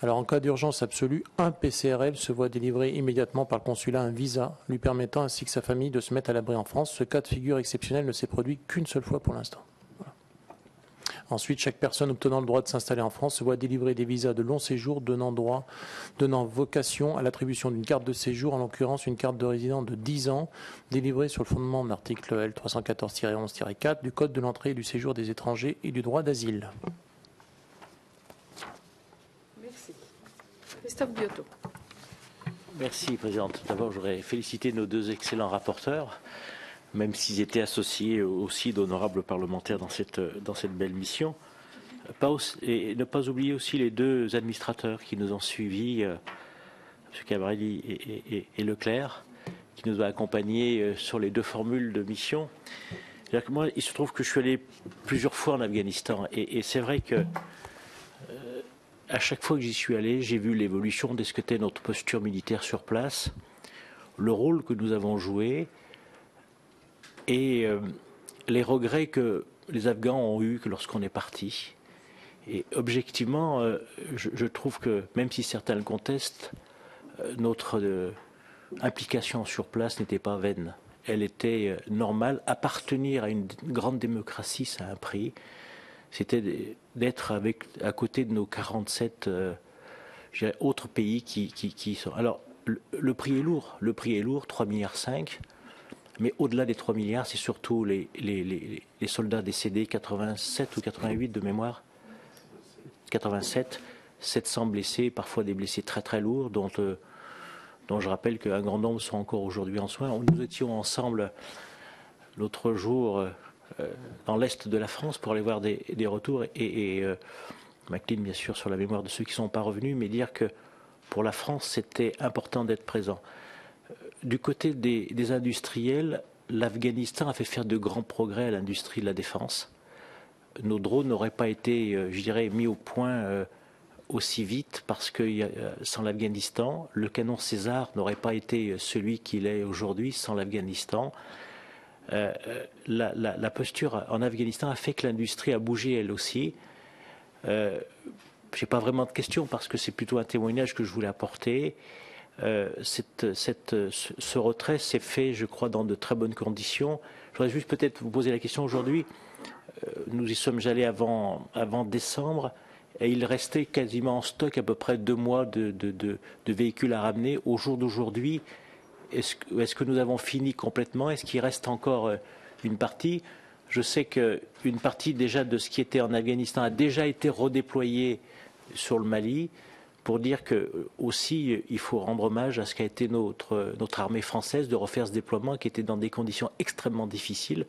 Alors, en cas d'urgence absolue, un PCRL se voit délivrer immédiatement par le consulat un visa lui permettant ainsi que sa famille de se mettre à l'abri en France. Ce cas de figure exceptionnel ne s'est produit qu'une seule fois pour l'instant. Voilà. Ensuite, chaque personne obtenant le droit de s'installer en France se voit délivrer des visas de long séjour donnant vocation à l'attribution d'une carte de séjour, en l'occurrence une carte de résident de 10 ans, délivrée sur le fondement de l'article L314-11-4 du Code de l'entrée et du séjour des étrangers et du droit d'asile. Christophe Biotto. Merci, Présidente. D'abord, je voudrais féliciter nos deux excellents rapporteurs, même s'ils étaient associés aussi d'honorables parlementaires dans cette belle mission. Et ne pas oublier aussi les deux administrateurs qui nous ont suivis, M. Cabrelli et Leclerc, qui nous ont accompagnés sur les deux formules de mission. Moi, il se trouve que je suis allé plusieurs fois en Afghanistan, et c'est vrai que à chaque fois que j'y suis allé, j'ai vu l'évolution de ce qu'était notre posture militaire sur place, le rôle que nous avons joué et les regrets que les Afghans ont eus lorsqu'on est parti. Et objectivement, je trouve que, même si certains le contestent, notre implication sur place n'était pas vaine. Elle était normale. Appartenir à une grande démocratie, ça a un prix. C'était d'être à côté de nos 47 autres pays qui sont... Alors, le prix est lourd. Le prix est lourd, 3,5 milliards. Mais au-delà des 3 milliards, c'est surtout les soldats décédés, 87 ou 88 de mémoire. 87, 700 blessés, parfois des blessés très très lourds, dont je rappelle qu'un grand nombre sont encore aujourd'hui en soins. Nous étions ensemble l'autre jour dans l'est de la France pour aller voir des retours et m'incline bien sûr sur la mémoire de ceux qui ne sont pas revenus, mais dire que pour la France c'était important d'être présent. Du côté des industriels, l'Afghanistan a fait faire de grands progrès à l'industrie de la défense. Nos drones n'auraient pas été, je dirais, mis au point aussi vite parce que sans l'Afghanistan, le canon César n'aurait pas été celui qu'il est aujourd'hui sans l'Afghanistan. La posture en Afghanistan a fait que l'industrie a bougé elle aussi. Je n'ai pas vraiment de questions parce que c'est plutôt un témoignage que je voulais apporter. Ce retrait s'est fait, je crois, dans de très bonnes conditions. Je voudrais juste peut-être vous poser la question aujourd'hui. Nous y sommes allés avant décembre et il restait quasiment en stock à peu près 2 mois de véhicules à ramener. Au jour d'aujourd'hui, est-ce que nous avons fini complètement? Est-ce qu'il reste encore une partie? Je sais qu'une partie déjà de ce qui était en Afghanistan a déjà été redéployée sur le Mali, pour dire que aussi il faut rendre hommage à ce qu'a été notre armée française de refaire ce déploiement qui était dans des conditions extrêmement difficiles.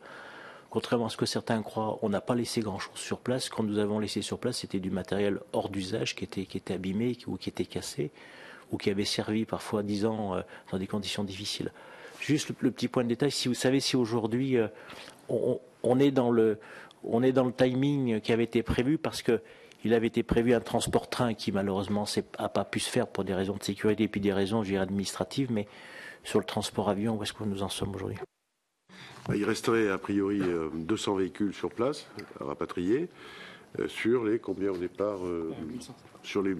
Contrairement à ce que certains croient, on n'a pas laissé grand-chose sur place. Quand nous avons laissé sur place, c'était du matériel hors d'usage qui était abîmé ou qui était cassé ou qui avait servi parfois 10 ans dans des conditions difficiles. Juste le petit point de détail, si vous savez si aujourd'hui on est dans le timing qui avait été prévu, parce que il avait été prévu un transport train qui malheureusement n'a pas pu se faire pour des raisons de sécurité et puis des raisons, je dirais, administratives, mais sur le transport avion, où est-ce que nous en sommes aujourd'hui? Il resterait a priori 200 véhicules sur place à rapatrier sur les combien au départ sur les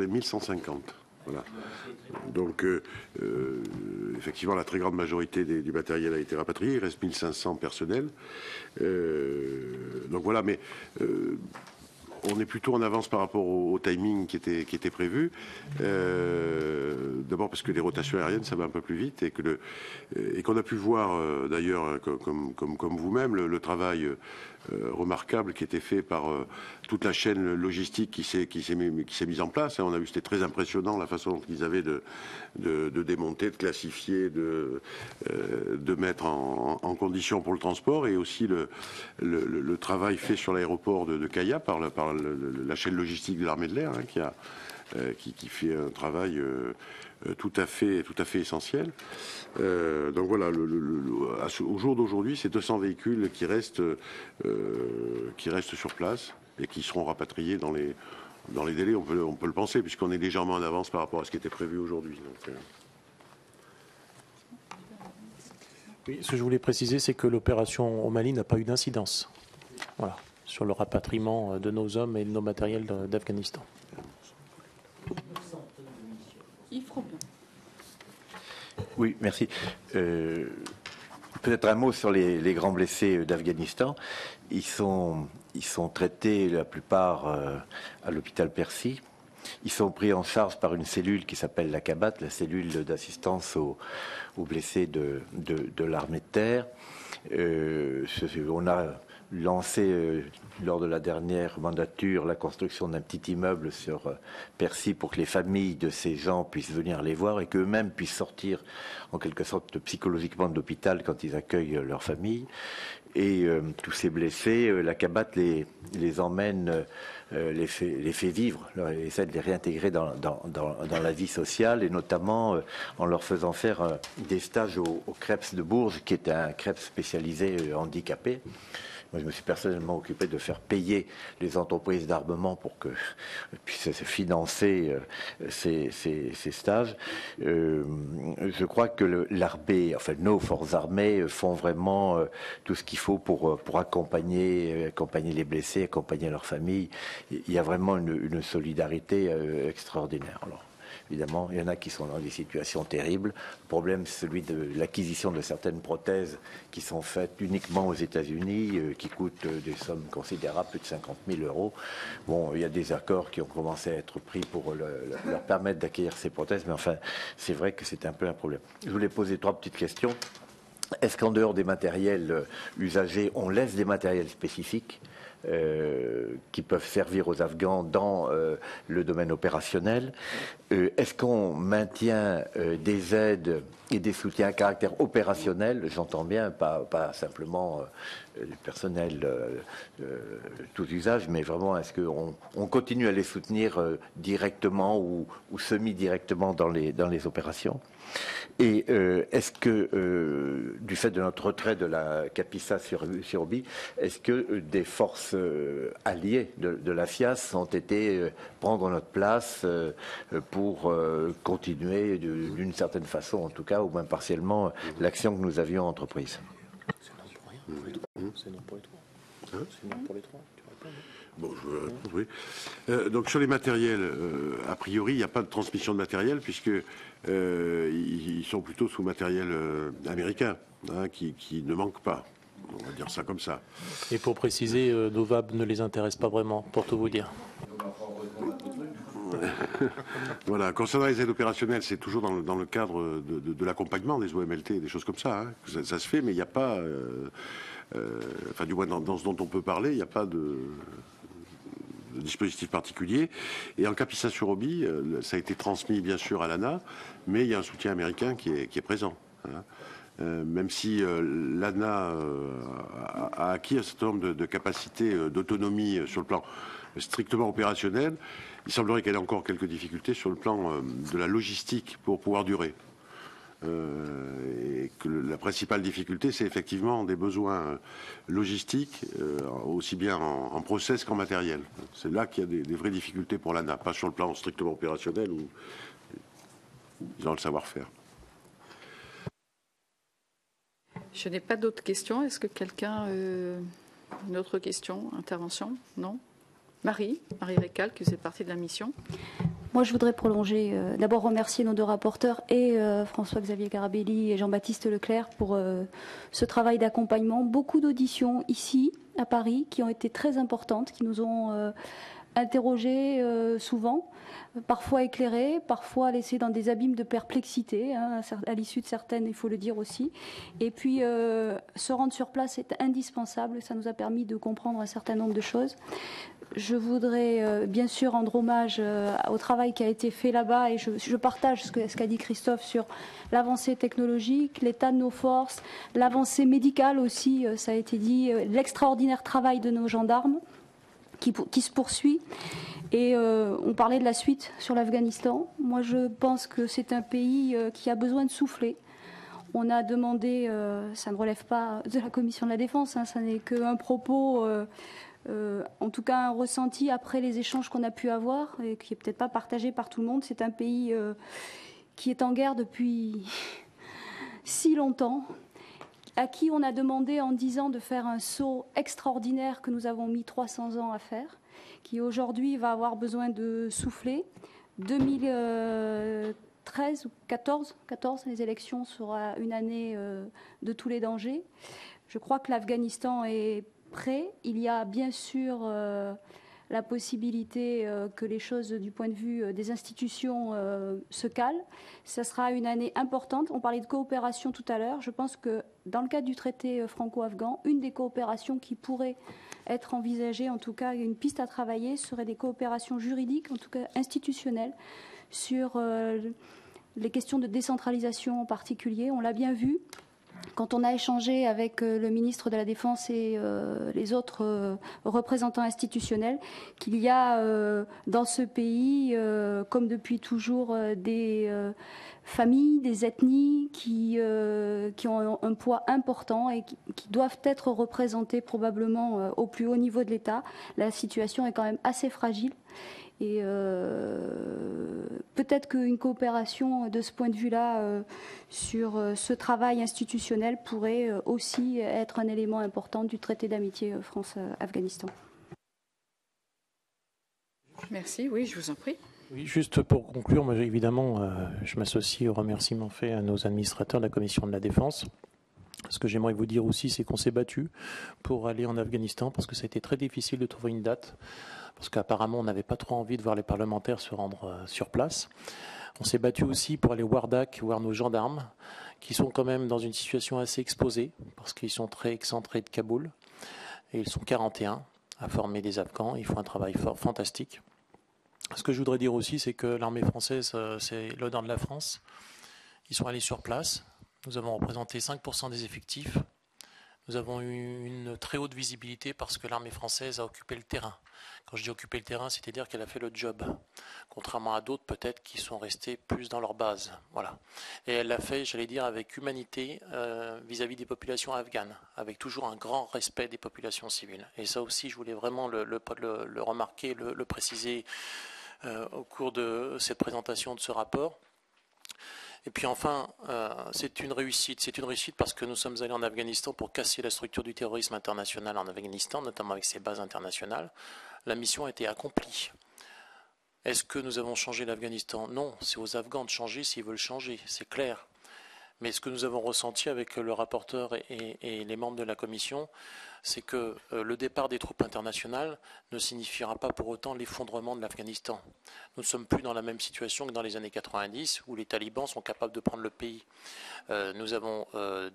1150. Voilà. Donc, effectivement, la très grande majorité du matériel a été rapatrié. Il reste 1500 personnels. Donc voilà, mais on est plutôt en avance par rapport au timing qui était prévu. D'abord parce que les rotations aériennes, ça va un peu plus vite et qu'on a pu voir d'ailleurs, comme vous-même, le travail remarquable qui était fait par toute la chaîne logistique qui s'est mise en place. On a vu, c'était très impressionnant la façon qu'ils avaient de démonter, de classifier, de mettre en condition pour le transport, et aussi le travail fait sur l'aéroport de Caya par la chaîne logistique de l'armée de l'air, hein, qui fait un travail tout à fait essentiel. Donc voilà, au jour d'aujourd'hui, c'est 200 véhicules qui restent sur place et qui seront rapatriés dans les délais. On peut le penser, puisqu'on est légèrement en avance par rapport à ce qui était prévu aujourd'hui. Oui, ce que je voulais préciser, c'est que l'opération au Mali n'a pas eu d'incidence. Voilà, sur le rapatriement de nos hommes et de nos matériels d'Afghanistan. Yves Robin. Oui, merci. Peut-être un mot sur les grands blessés d'Afghanistan. Ils sont traités, la plupart, à l'hôpital Percy. Ils sont pris en charge par une cellule qui s'appelle la CABAT, la cellule d'assistance aux blessés de l'armée de terre. On a lancé lors de la dernière mandature la construction d'un petit immeuble sur Percy pour que les familles de ces gens puissent venir les voir et qu'eux-mêmes puissent sortir en quelque sorte psychologiquement de l'hôpital quand ils accueillent leur famille. Et tous ces blessés, la CABAT les emmène, les fait vivre, essaie de les réintégrer dans la vie sociale, et notamment en leur faisant faire des stages au CREPS de Bourges, qui est un CREPS spécialisé handicapé. Moi, je me suis personnellement occupé de faire payer les entreprises d'armement pour que puissent financer ces stages. Je crois que l'armée, enfin nos forces armées, font vraiment tout ce qu'il faut pour accompagner les blessés, accompagner leurs familles. Il y a vraiment une solidarité extraordinaire. Alors, évidemment, il y en a qui sont dans des situations terribles. Le problème, c'est celui de l'acquisition de certaines prothèses qui sont faites uniquement aux États-Unis, qui coûtent des sommes considérables, plus de 50 000 euros. Bon, il y a des accords qui ont commencé à être pris pour leur permettre d'acquérir ces prothèses, mais enfin, c'est vrai que c'est un peu un problème. Je voulais poser 3 petites questions. Est-ce qu'en dehors des matériels usagés, on laisse des matériels spécifiques qui peuvent servir aux Afghans dans le domaine opérationnel? Est-ce qu'on maintient des aides et des soutiens à caractère opérationnel? J'entends bien, pas simplement du personnel tous usages, mais vraiment, est-ce qu'on continue à les soutenir directement ou semi-directement dans les opérations? Et est-ce que, du fait de notre retrait de la Capissa sur Obi, est-ce que des forces alliées de la FIAS ont été prendre notre place pour continuer d'une certaine façon, en tout cas, ou même partiellement, l'action que nous avions entreprise? C'est non pour les 3. C'est non pour les 3. Bon, je veux répondre, oui. Donc sur les matériels, a priori, il n'y a pas de transmission de matériel, puisque ils sont plutôt sous matériel américain, hein, qui ne manque pas. On va dire ça comme ça. Et pour préciser, nos VAB ne les intéresse pas vraiment, pour tout vous dire. Voilà. Concernant les aides opérationnelles, c'est toujours dans le cadre de l'accompagnement des OMLT, des choses comme ça. Hein. Ça se fait, mais il n'y a pas... enfin, du moins, dans ce dont on peut parler, il n'y a pas de dispositif particulier. Et en Capissa-sur-Obi, ça a été transmis, bien sûr, à l'ANA, mais il y a un soutien américain qui est présent. Hein. Même si l'ANA a acquis un certain nombre de capacités d'autonomie sur le plan strictement opérationnel, il semblerait qu'elle ait encore quelques difficultés sur le plan de la logistique pour pouvoir durer. Et que la principale difficulté, c'est effectivement des besoins logistiques, aussi bien en process qu'en matériel. C'est là qu'il y a des vraies difficultés pour l'ANA, pas sur le plan strictement opérationnel où ils ont le savoir-faire. Je n'ai pas d'autres questions. Est-ce que quelqu'un... une autre question, intervention? Non? Marie Récal, qui faisait partie de la mission. Moi, je voudrais prolonger, d'abord remercier nos deux rapporteurs et François-Xavier Garabelli et Jean-Baptiste Leclerc pour ce travail d'accompagnement. Beaucoup d'auditions ici, à Paris, qui ont été très importantes, qui nous ont interrogés souvent, parfois éclairés, parfois laissés dans des abîmes de perplexité, hein, à l'issue de certaines, il faut le dire aussi. Et puis, se rendre sur place est indispensable. Ça nous a permis de comprendre un certain nombre de choses. Je voudrais bien sûr rendre hommage au travail qui a été fait là-bas et je partage ce qu'a dit Christophe sur l'avancée technologique, l'état de nos forces, l'avancée médicale aussi, ça a été dit, l'extraordinaire travail de nos gendarmes qui se poursuit. Et on parlait de la suite sur l'Afghanistan. Moi, je pense que c'est un pays qui a besoin de souffler. On a demandé, ça ne relève pas de la Commission de la Défense, hein, ça n'est qu'un propos... en tout cas un ressenti après les échanges qu'on a pu avoir et qui n'est peut-être pas partagé par tout le monde. C'est un pays qui est en guerre depuis si longtemps, à qui on a demandé en 10 ans de faire un saut extraordinaire que nous avons mis 300 ans à faire, qui aujourd'hui va avoir besoin de souffler. 2013 ou 14, les élections sera une année de tous les dangers. Je crois que l'Afghanistan est prêt. Il y a bien sûr la possibilité que les choses du point de vue des institutions se calment. Ça sera une année importante. On parlait de coopération tout à l'heure. Je pense que dans le cadre du traité franco-afghan, une des coopérations qui pourrait être envisagée, en tout cas une piste à travailler, serait des coopérations juridiques, en tout cas institutionnelles, sur les questions de décentralisation en particulier. On l'a bien vu. Quand on a échangé avec le ministre de la Défense et les autres représentants institutionnels, qu'il y a dans ce pays, comme depuis toujours, des familles, des ethnies qui ont un poids important et qui doivent être représentées probablement au plus haut niveau de l'État. La situation est quand même assez fragile. Et peut-être qu'une coopération de ce point de vue-là sur ce travail institutionnel pourrait aussi être un élément important du traité d'amitié France-Afghanistan. Merci, oui, je vous en prie. Oui, juste pour conclure, moi, évidemment, je m'associe aux remerciements faits à nos administrateurs de la Commission de la Défense. Ce que j'aimerais vous dire aussi, c'est qu'on s'est battu pour aller en Afghanistan parce que ça a été très difficile de trouver une date. Parce qu'apparemment, on n'avait pas trop envie de voir les parlementaires se rendre sur place. On s'est battu aussi pour aller voir nos gendarmes, qui sont quand même dans une situation assez exposée, parce qu'ils sont très excentrés de Kaboul. Et ils sont 41 à former des Afghans. Ils font un travail fantastique. Ce que je voudrais dire aussi, c'est que l'armée française, c'est le dent de la France. Ils sont allés sur place. Nous avons représenté 5% des effectifs. Nous avons eu une très haute visibilité parce que l'armée française a occupé le terrain. Quand je dis occuper le terrain, c'est-à-dire qu'elle a fait le job, contrairement à d'autres peut-être qui sont restés plus dans leur base. Voilà. Et elle l'a fait, j'allais dire, avec humanité vis-à-vis des populations afghanes, avec toujours un grand respect des populations civiles. Et ça aussi, je voulais vraiment le remarquer, le préciser au cours de cette présentation de ce rapport. Et puis enfin, c'est une réussite. C'est une réussite parce que nous sommes allés en Afghanistan pour casser la structure du terrorisme international en Afghanistan, notamment avec ses bases internationales. La mission a été accomplie. Est-ce que nous avons changé l'Afghanistan? Non, c'est aux Afghans de changer s'ils veulent changer, c'est clair. Mais ce que nous avons ressenti avec le rapporteur et les membres de la commission, c'est que le départ des troupes internationales ne signifiera pas pour autant l'effondrement de l'Afghanistan. Nous ne sommes plus dans la même situation que dans les années 90, où les talibans sont capables de prendre le pays. Nous avons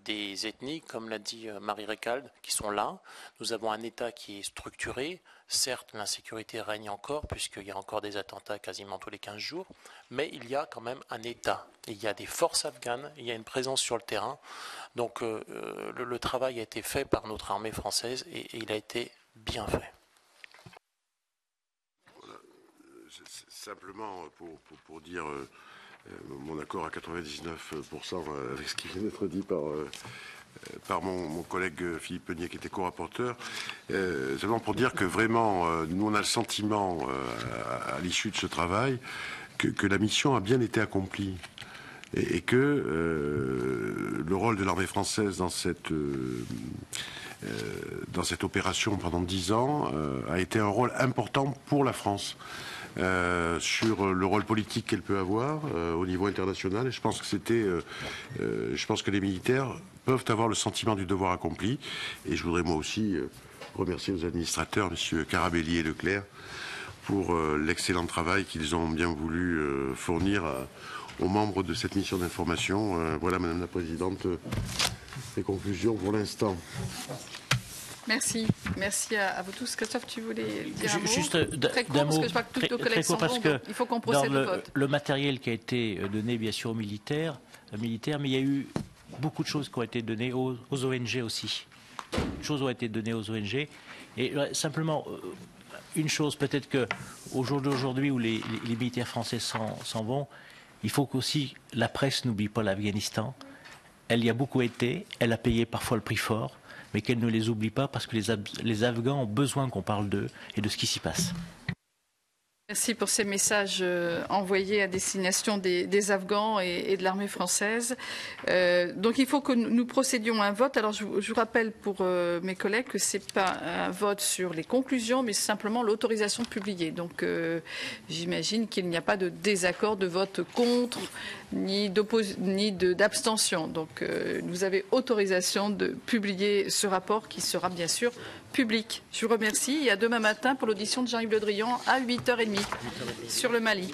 des ethnies, comme l'a dit Marie Récal, qui sont là. Nous avons un État qui est structuré. Certes, l'insécurité règne encore, puisqu'il y a encore des attentats quasiment tous les 15 jours, mais il y a quand même un État. Et il y a des forces afghanes, il y a une présence sur le terrain. Donc le travail a été fait par notre armée française et il a été bien fait. Voilà. Simplement pour dire mon accord à 99% avec ce qui vient d'être dit par mon collègue Philippe Meunier, qui était co-rapporteur, simplement pour dire que vraiment, nous on a le sentiment, à l'issue de ce travail, que la mission a bien été accomplie et que le rôle de l'armée française dans cette opération pendant 10 ans a été un rôle important pour la France. Sur le rôle politique qu'elle peut avoir au niveau international. Et je pense que je pense que les militaires peuvent avoir le sentiment du devoir accompli. Et je voudrais moi aussi remercier nos administrateurs, M. Carabelli et Leclerc, pour l'excellent travail qu'ils ont bien voulu fournir aux membres de cette mission d'information. Voilà, Madame la Présidente, les conclusions pour l'instant. Merci. Merci à vous tous. Christophe, tu voulais dire un mot? Juste très court, parce que je vois que tous nos collègues sont bons, donc il faut qu'on procède au vote. Le matériel qui a été donné, bien sûr, aux militaires, mais il y a eu beaucoup de choses qui ont été données aux ONG aussi. Beaucoup de choses ont été données aux ONG. Et simplement, une chose, peut-être qu'au jour d'aujourd'hui où les militaires français s'en vont, il faut qu'aussi la presse n'oublie pas l'Afghanistan. Elle y a beaucoup été, elle a payé parfois le prix fort, mais qu'elle ne les oublie pas parce que les Afghans ont besoin qu'on parle d'eux et de ce qui s'y passe. Merci pour ces messages envoyés à destination des Afghans et de l'armée française. Donc il faut que nous procédions à un vote. Alors je vous rappelle pour mes collègues que ce n'est pas un vote sur les conclusions, mais simplement l'autorisation de publier. Donc j'imagine qu'il n'y a pas de désaccord, de vote contre, ni d'abstention. Donc vous avez autorisation de publier ce rapport qui sera bien sûr public. Je vous remercie et à demain matin pour l'audition de Jean-Yves Le Drian à 8h30 sur le Mali.